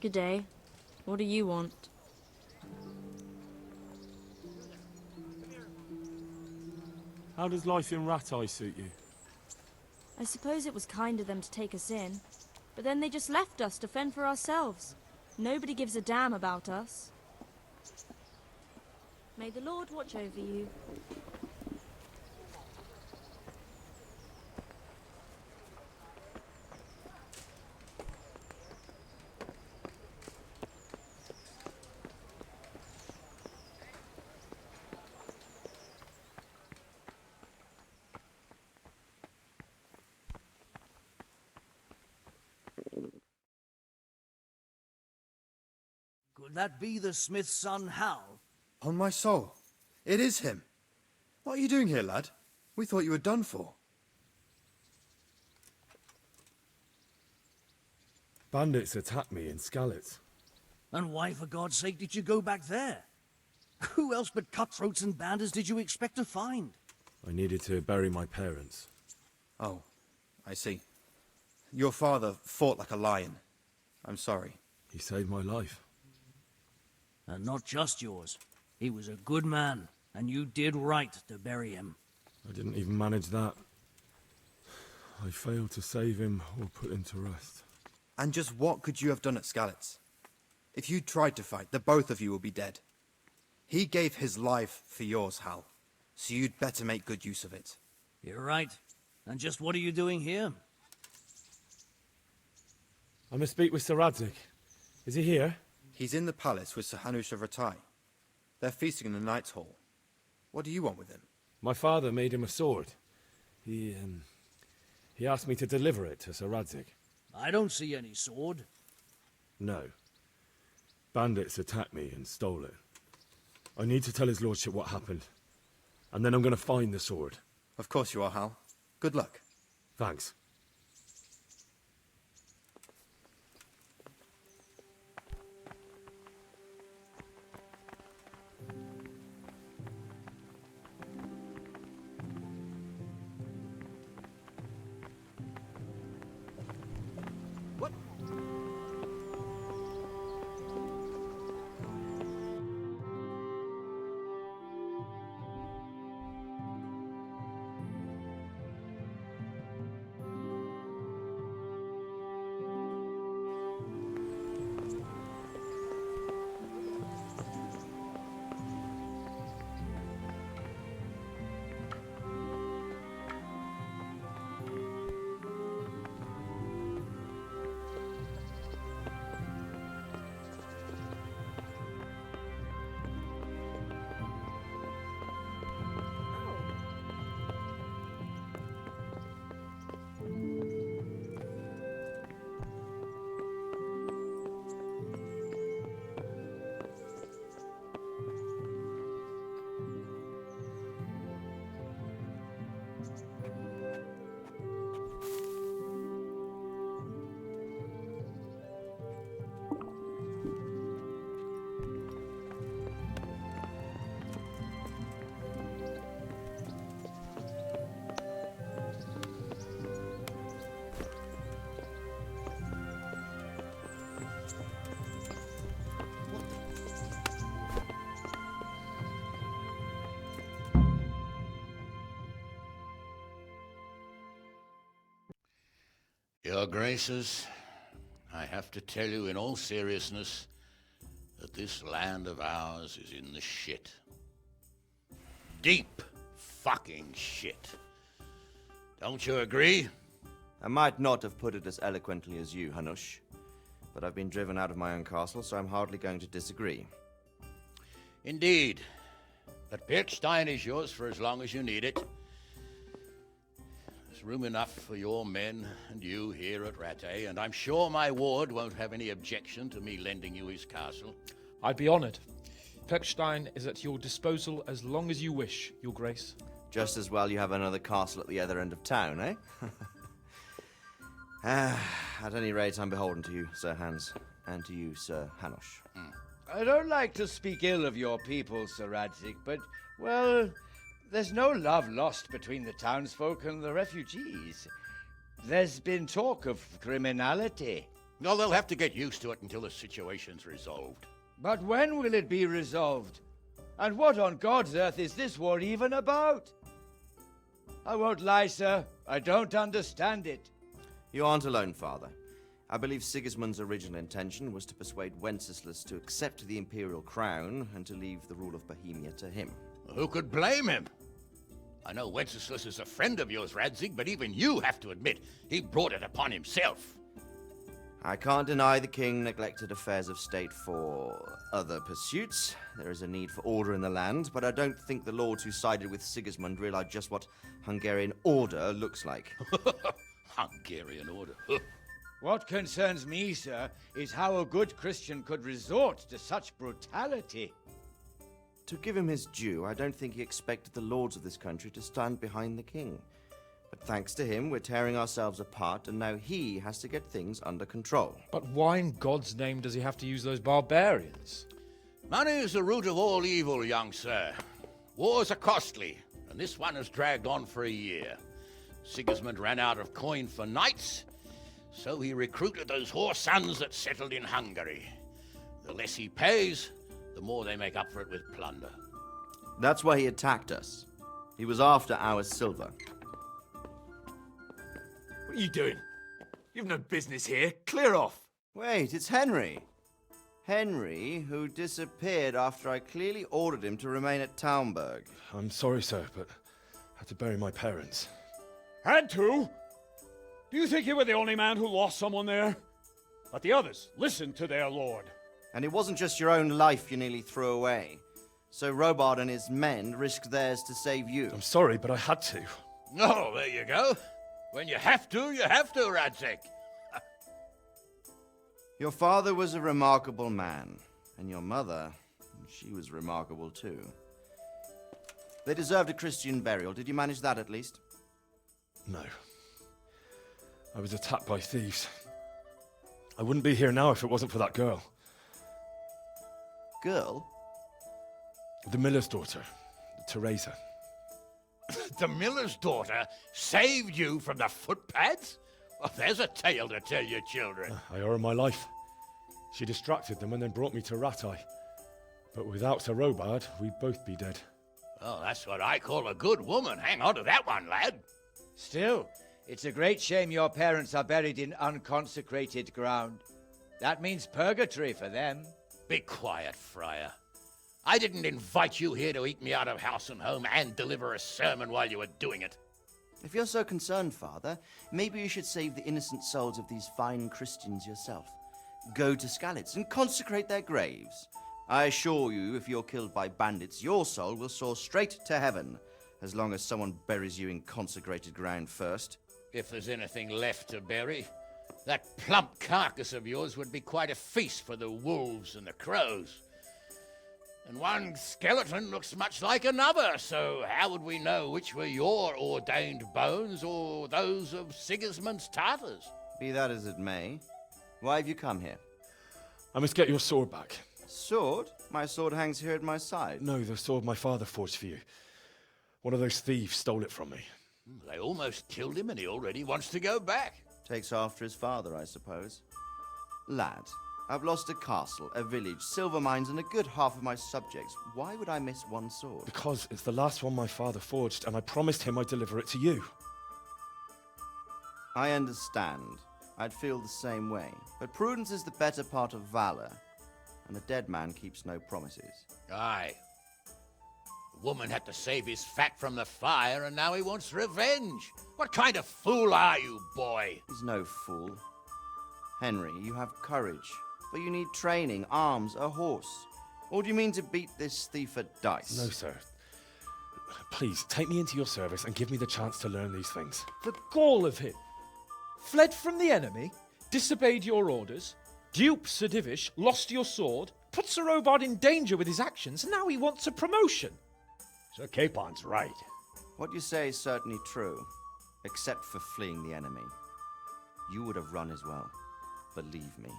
Good day. What do you want? How does life in Rat Eye suit you? I suppose it was kind of them to take us in, but then they just left us to fend for ourselves. Nobody gives a damn about us. May the Lord watch over you. Could that be the smith's son, Hal? On my soul, it is him. What are you doing here, lad? We thought you were done for. Bandits attacked me in Skalitz. And why, for God's sake, did you go back there? Who else but cutthroats and bandits did you expect to find? I needed to bury my parents. Oh, I see. Your father fought like a lion. I'm sorry. He saved my life. And not just yours. He was a good man, and you did right to bury him. I didn't even manage that. I failed to save him or put him to rest. And just what could you have done at Skalitz? If you tried to fight, the both of you will be dead. He gave his life for yours, Hal. So you'd better make good use of it. You're right. And just what are you doing here? I must speak with Sir Radzig. Is he here? He's in the palace with Sir Hanush of Rattay. They're feasting in the Knight's Hall. What do you want with him? My father made him a sword. He asked me to deliver it to Sir Radzig. I don't see any sword. No. Bandits attacked me and stole it. I need to tell his lordship what happened. And then I'm going to find the sword. Of course you are, Hal. Good luck. Thanks. Your Graces, I have to tell you in all seriousness that this land of ours is in the shit. Deep fucking shit. Don't you agree? I might not have put it as eloquently as you, Hanush, but I've been driven out of my own castle, so I'm hardly going to disagree. Indeed. But Pierwsza is yours for as long as you need it. There's room enough for your men and you here at Rattay, and I'm sure my ward won't have any objection to me lending you his castle. I'd be honored. Pierwsza is at your disposal as long as you wish, Your Grace. Just as well you have another castle at the other end of town, eh? At any rate, I'm beholden to you, Sir Hans, and to you, Sir Hanush. I don't like to speak ill of your people, Sir Radzig, but, well, there's no love lost between the townsfolk and the refugees. There's been talk of criminality. Well, they'll have to get used to it until the situation's resolved. But when will it be resolved? And what on God's earth is this war even about? I won't lie, sir. I don't understand it. You aren't alone, Father. I believe Sigismund's original intention was to persuade Wenceslas to accept the imperial crown and to leave the rule of Bohemia to him. Who could blame him? I know Wenceslas is a friend of yours, Radzig, but even you have to admit he brought it upon himself. I can't deny the king neglected affairs of state for other pursuits. There is a need for order in the land, but I don't think the lords who sided with Sigismund realized just what Hungarian order looks like. Hungarian order. What concerns me, sir, is how a good Christian could resort to such brutality. To give him his due, I don't think he expected the lords of this country to stand behind the king. But thanks to him, we're tearing ourselves apart, and now he has to get things under control. But why in God's name does he have to use those barbarians? Money is the root of all evil, young sir. Wars are costly, and this one has dragged on for a year. Sigismund ran out of coin for knights, so he recruited those whore sons that settled in Hungary. The less he pays, the more they make up for it with plunder. That's why he attacked us. He was after our silver. What are you doing? You've no business here. Clear off. Wait, it's Henry. Henry, who disappeared after I clearly ordered him to remain at Taumburg. I'm sorry, sir, but I had to bury my parents. Had to? Do you think you were the only man who lost someone there? But the others listened to their lord. And it wasn't just your own life you nearly threw away. So Robard and his men risked theirs to save you. I'm sorry, but I had to. Oh, there you go. When you have to, Radzig. Your father was a remarkable man, and your mother, she was remarkable too. They deserved a Christian burial. Did you manage that at least? No. I was attacked by thieves. I wouldn't be here now if it wasn't for that girl. Girl? The miller's daughter, Teresa. The miller's daughter saved you from the footpads? Well, there's a tale to tell your children. I owe her my life. She distracted them and then brought me to Ratai. But without Sir Robard, we'd both be dead. Oh, that's what I call a good woman. Hang on to that one, lad. Still, it's a great shame your parents are buried in unconsecrated ground. That means purgatory for them. Be quiet, Friar. I didn't invite you here to eat me out of house and home and deliver a sermon while you were doing it. If you're so concerned, Father, maybe you should save the innocent souls of these fine Christians yourself. Go to Skalitz and consecrate their graves. I assure you, if you're killed by bandits, your soul will soar straight to heaven, as long as someone buries you in consecrated ground first. If there's anything left to bury, that plump carcass of yours would be quite a feast for the wolves and the crows. And one skeleton looks much like another, so how would we know which were your ordained bones or those of Sigismund's Tartars? Be that as it may, why have you come here? I must get your sword back. Sword? My sword hangs here at my side. No, the sword my father forged for you. One of those thieves stole it from me. They almost killed him and he already wants to go back. Takes after his father, I suppose. Lad, I've lost a castle, a village, silver mines, and a good half of my subjects. Why would I miss one sword? Because it's the last one my father forged, and I promised him I'd deliver it to you. I understand. I'd feel the same way. But prudence is the better part of valor, and a dead man keeps no promises. Aye. The woman had to save his fat from the fire, and now he wants revenge. What kind of fool are you, boy? He's no fool. Henry, you have courage, but you need training, arms, a horse. Or do you mean to beat this thief at dice? No, sir. Please, take me into your service and give me the chance to learn these things. The gall of him. Fled from the enemy, disobeyed your orders, duped Sir Divish, lost your sword, put Sir Robard in danger with his actions, and now he wants a promotion. Sir Capon's right. What you say is certainly true, except for fleeing the enemy. You would have run as well. Believe me.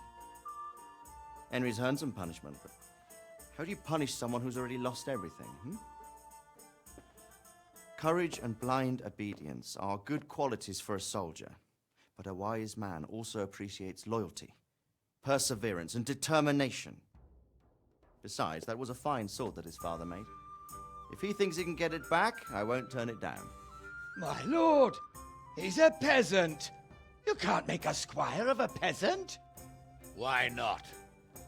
Henry's earned some punishment, but how do you punish someone who's already lost everything? Courage and blind obedience are good qualities for a soldier, but a wise man also appreciates loyalty, perseverance, and determination. Besides, that was a fine sword that his father made. If he thinks he can get it back, I won't turn it down. My lord, he's a peasant. You can't make a squire of a peasant. Why not?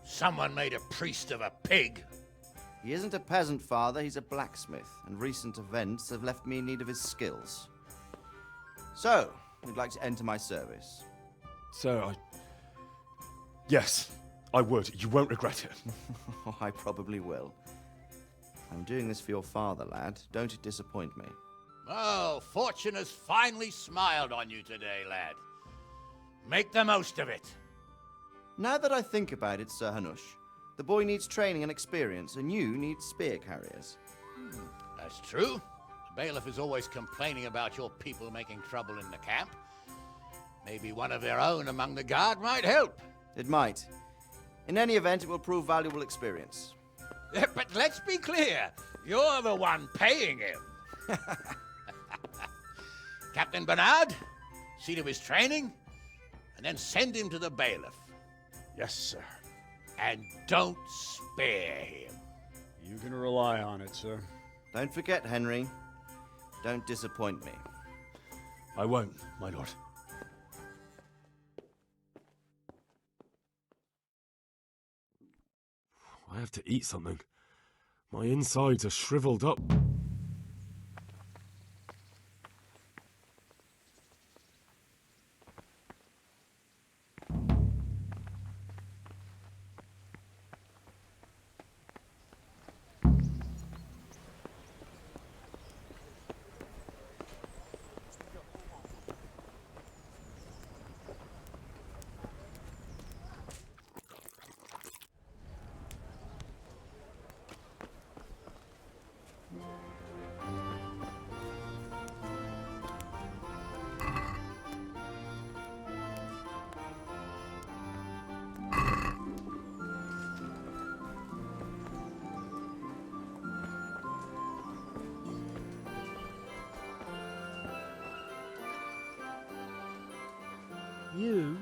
Someone made a priest of a pig. He isn't a peasant, father, he's a blacksmith, and recent events have left me in need of his skills. So, you'd like to enter my service? Sir, Yes, I would. You won't regret it. Oh, I probably will. I'm doing this for your father, lad. Don't disappoint me. Oh, fortune has finally smiled on you today, lad. Make the most of it. Now that I think about it, Sir Hanush, the boy needs training and experience, and you need spear carriers. That's true. The bailiff is always complaining about your people making trouble in the camp. Maybe one of their own among the guard might help. It might. In any event, it will prove valuable experience. But let's be clear, you're the one paying him. Captain Bernard, see to his training, and then send him to the bailiff. Yes, sir. And don't spare him. You can rely on it, sir. Don't forget, Henry. Don't disappoint me. I won't, my lord. I have to eat something. My insides are shriveled up. You?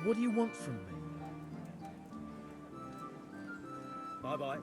What do you want from me? Bye-bye.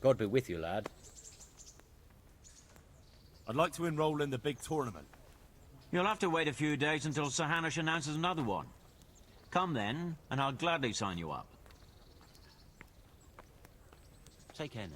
God be with you, lad. I'd like to enroll in the big tournament. You'll have to wait a few days until Sir Hanush announces another one. Come then, and I'll gladly sign you up. Take care now.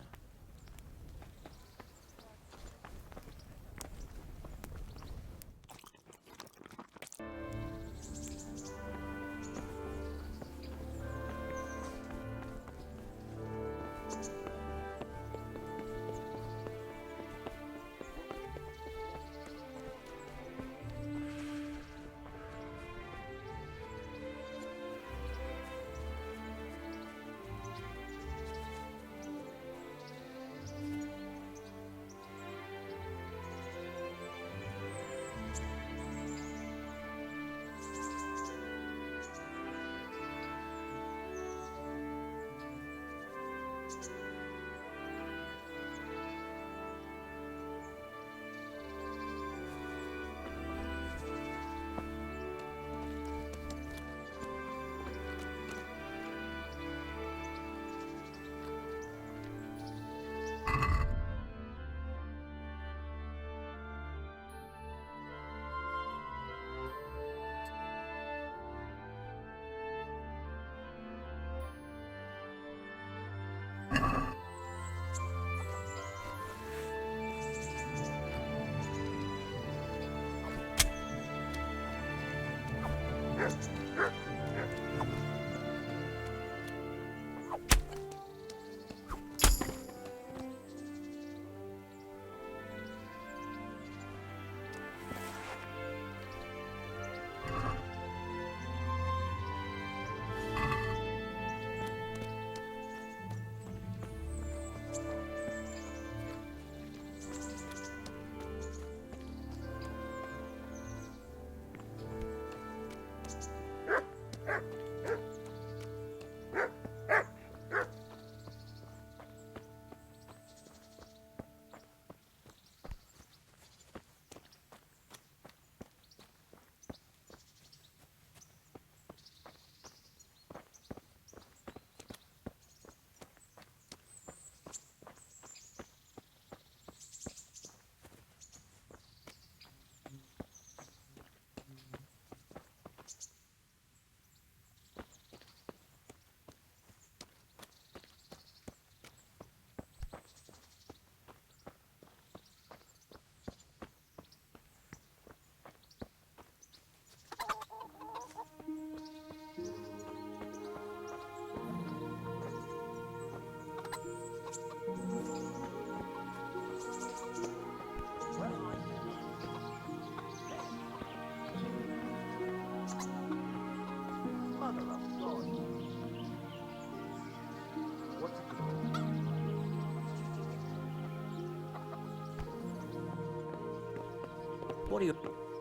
What are you...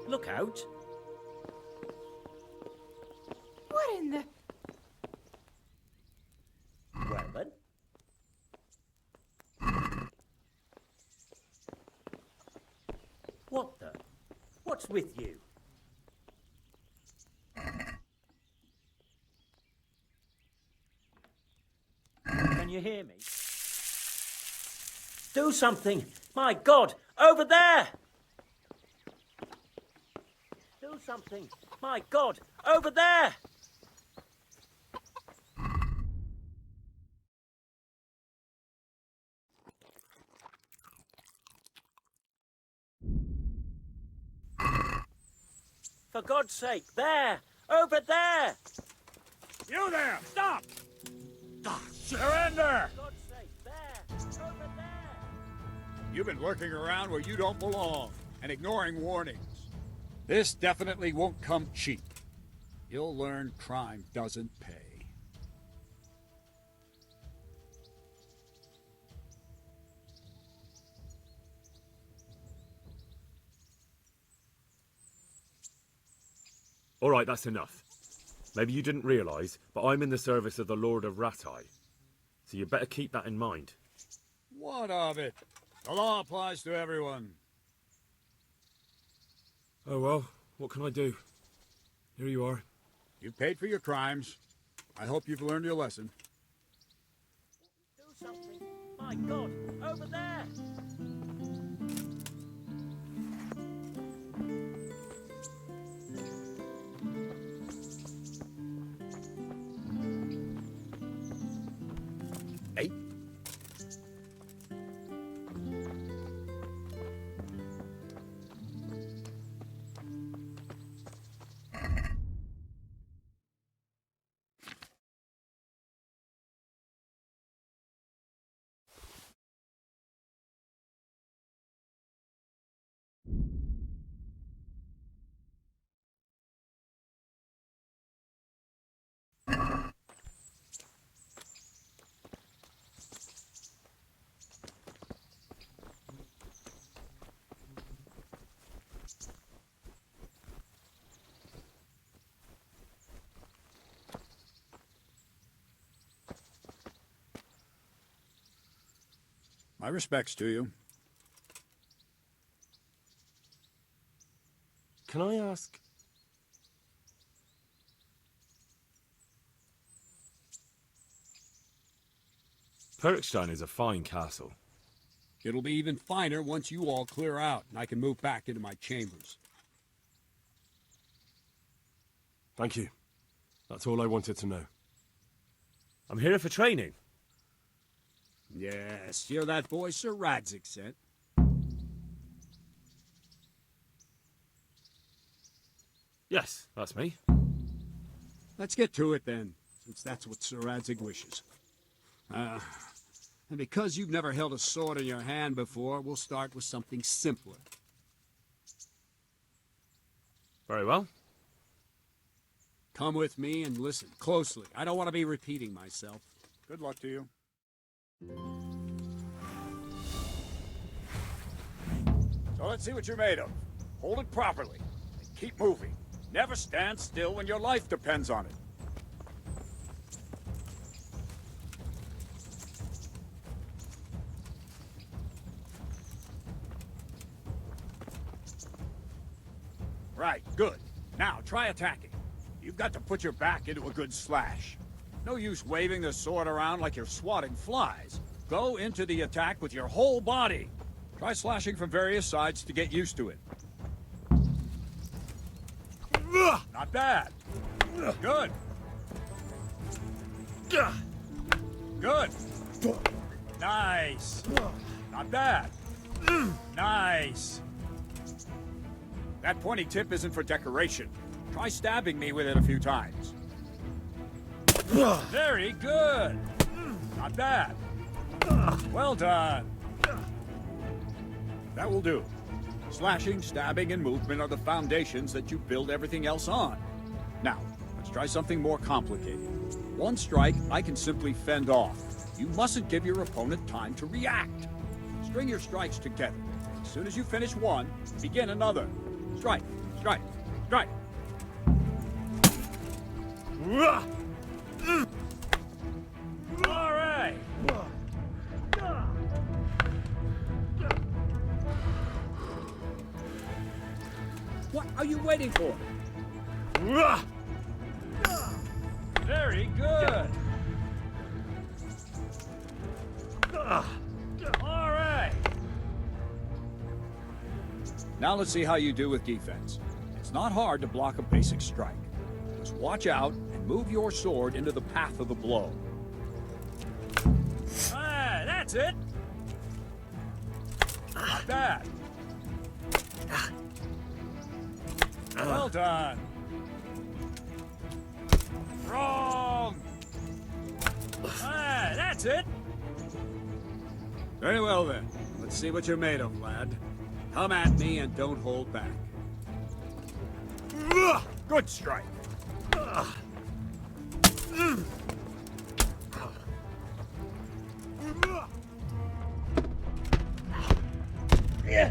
Look out! What in the... Well then. What the... What's with you? Can you hear me? Do something! My God! Over there! Do something! My God! Over there! For God's sake, there! Over there! You there! Stop! Surrender! For God's sake, there! Over there! You've been lurking around where you don't belong and ignoring warnings. This definitely won't come cheap. You'll learn crime doesn't pay. All right, that's enough. Maybe you didn't realise, but I'm in the service of the Lord of Ratai. So you better keep that in mind. What of it? The law applies to everyone. Oh well, what can I do? Here you are. You've paid for your crimes. I hope you've learned your lesson. Do something! My God! Over there! Hey, My respects to you. Can I ask... Perkstein is a fine castle. It'll be even finer once you all clear out and I can move back into my chambers. Thank you. That's all I wanted to know. I'm here for training. Yes, you're that boy Sir Radzig sent. Yes, that's me. Let's get to it then, since that's what Sir Radzig wishes. And because you've never held a sword in your hand before, we'll start with something simpler. Very well. Come with me and listen closely. I don't want to be repeating myself. Good luck to you. So let's see what you're made of. Hold it properly. And keep moving. Never stand still when your life depends on it. Right, good. Now, try attacking. You've got to put your back into a good slash. No use waving the sword around like you're swatting flies. Go into the attack with your whole body. Try slashing from various sides to get used to it. Not bad. Good. Good. Nice. Not bad. Nice. That pointy tip isn't for decoration. Try stabbing me with it a few times. Very good. Not bad. Well done. That will do. Slashing, stabbing, and movement are the foundations that you build everything else on. Now, let's try something more complicated. One strike, I can simply fend off. You mustn't give your opponent time to react. String your strikes together. As soon as you finish one, begin another. Strike, strike, strike. All right. What are you waiting for? Very good. All right. Now let's see how you do with defense. It's not hard to block a basic strike. Just watch out and move your sword into the path of the blow. Ah, that's it. Not bad. Well done. Wrong. Ah, that's it. Very well then. Let's see what you're made of, lad. Come at me and don't hold back. Good strike. Yeah.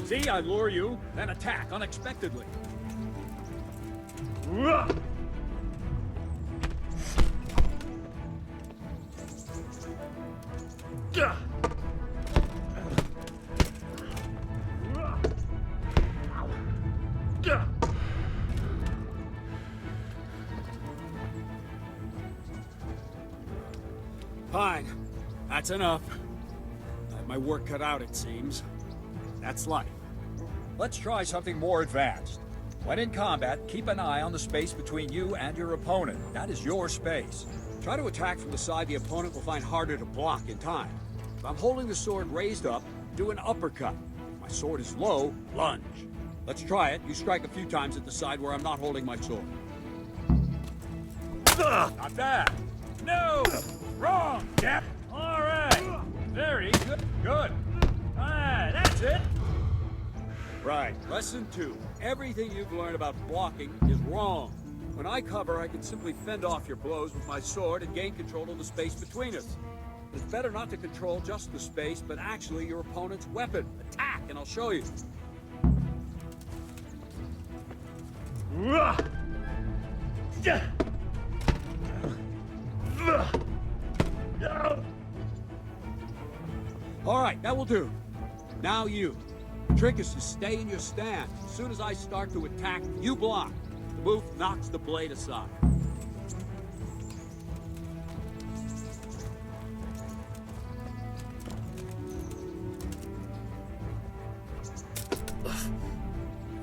See, I lure you, then attack unexpectedly. Fine. That's enough. I have my work cut out, it seems. That's life. Let's try something more advanced. When in combat, keep an eye on the space between you and your opponent. That is your space. Try to attack from the side the opponent will find harder to block in time. If I'm holding the sword raised up, do an uppercut. If my sword is low, lunge. Let's try it. You strike a few times at the side where I'm not holding my sword. Not bad. No! Wrong! Yep. All right. Very good. Good. Ah, that's it! Right, lesson 2. Everything you've learned about blocking is wrong. When I cover, I can simply fend off your blows with my sword and gain control of the space between us. It's better not to control just the space, but actually your opponent's weapon. Attack, and I'll show you. All right, that will do. Now you. The trick is to stay in your stand. As soon as I start to attack, you block. The move knocks the blade aside.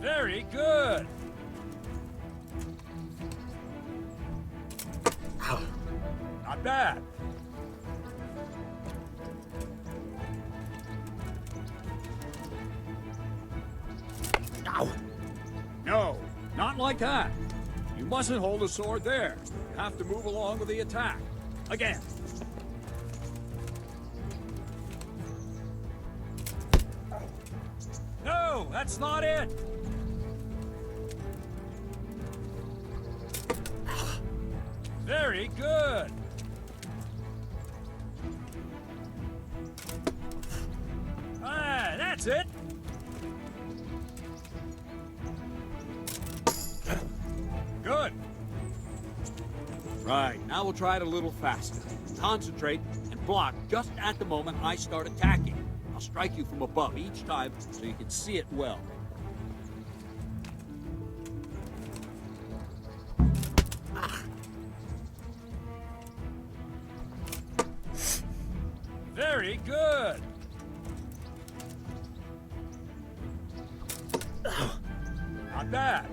Very good. Not bad. No, not like that. You mustn't hold the sword there. You have to move along with the attack. Again. No, that's not it. Very good. Ah, that's it. Good. Right, now we'll try it a little faster. Concentrate and block just at the moment I start attacking. I'll strike you from above each time so you can see it well. Very good. Not bad.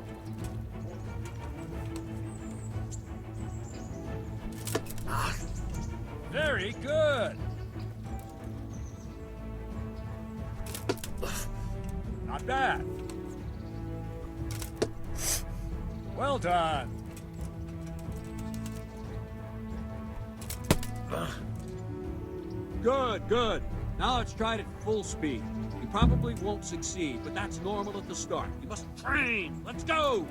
Very good. Not bad. Well done. Good, good. Now let's try it at full speed. You probably won't succeed, but that's normal at the start. You must train. Let's go!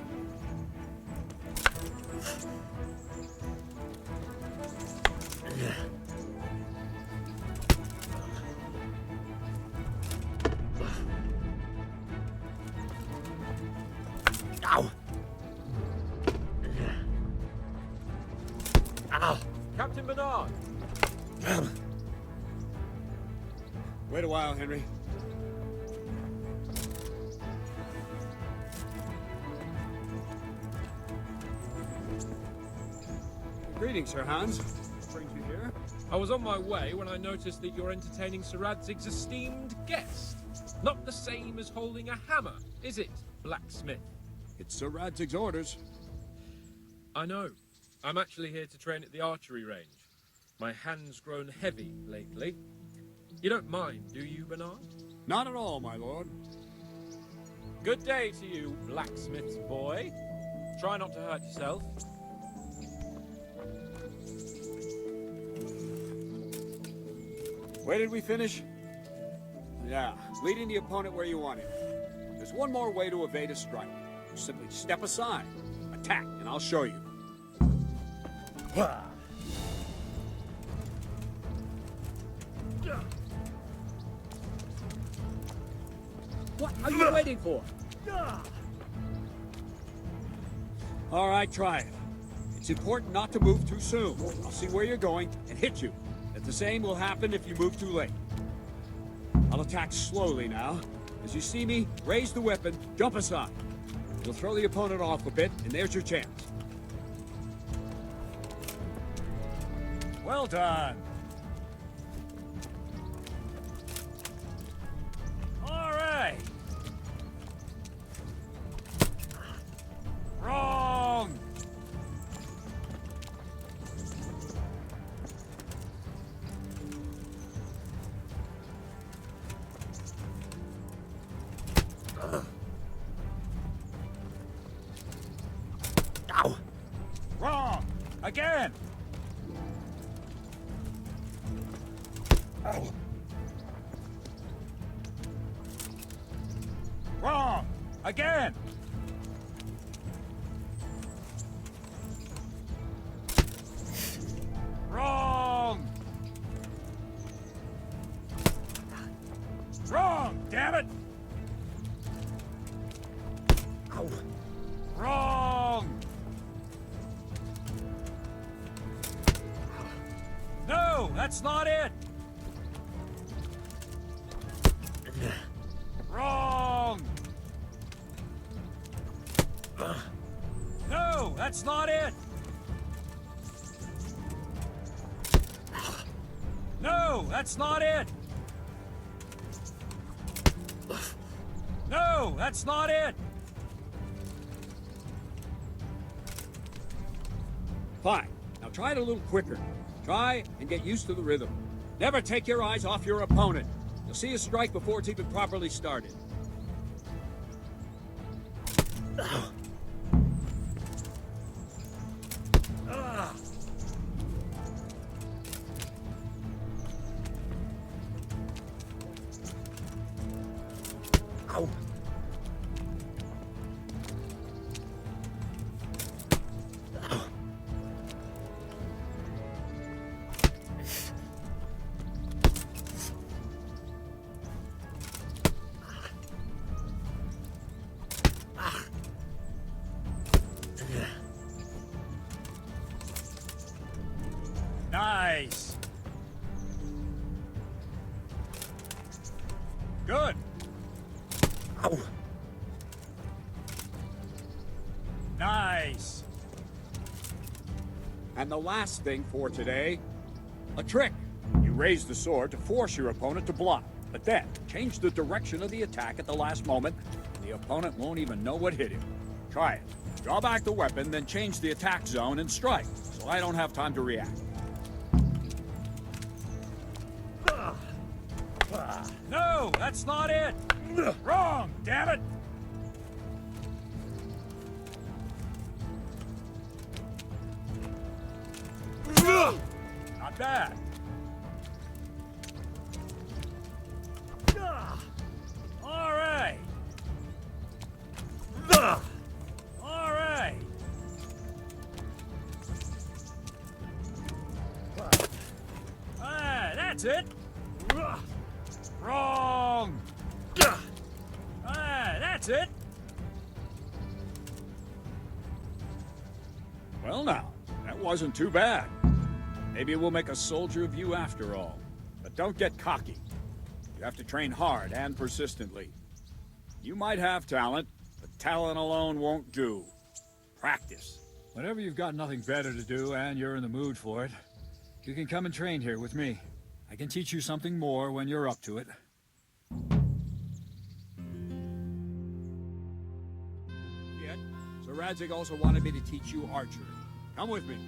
Ow! Ow! Captain Bernard! Wait a while, Henry. Greetings, Sir Hans. What brings you here? I was on my way when I noticed that you're entertaining Sir Radzig's esteemed guest. Not the same as holding a hammer, is it, blacksmith? It's Sir Radzig's orders. I know. I'm actually here to train at the archery range. My hand's grown heavy lately. You don't mind, do you, Bernard? Not at all, my lord. Good day to you, blacksmith's boy. Try not to hurt yourself. Where did we finish? Yeah, leading the opponent where you want him. There's one more way to evade a strike. You simply step aside, attack, and I'll show you. What are you waiting for? All right, try it. It's important not to move too soon. I'll see where you're going and hit you. And the same will happen if you move too late. I'll attack slowly now. As you see me, raise the weapon, jump aside. You'll throw the opponent off a bit, and there's your chance. Well done. All right. Wrong. Ow. Wrong. Again. Ow. Wrong! Again! Wrong! Wrong, damn it! Ow. Wrong! No, that's not it! Wrong! No, that's not it! No, that's not it! No, that's not it! Fine. Now try it a little quicker. Try and get used to the rhythm. Never take your eyes off your opponent. You'll see a strike before it's even properly started. Ow. Nice. Good. Ow. Nice. And the last thing for today, a trick. You raise the sword to force your opponent to block, but then change the direction of the attack at the last moment, and the opponent won't even know what hit him. Try it. Draw back the weapon, then change the attack zone and strike, so I don't have time to react. No, that's not it! Wrong, damn it! Not bad. All right. All right. That's it. Wrong. That's it. Well now, that wasn't too bad. Maybe we'll make a soldier of you after all. But don't get cocky. You have to train hard and persistently. You might have talent, but talent alone won't do. Practice. Whenever you've got nothing better to do and you're in the mood for it, you can come and train here with me. I can teach you something more when you're up to it. Yet, Sir Radzig also wanted me to teach you archery. Come with me.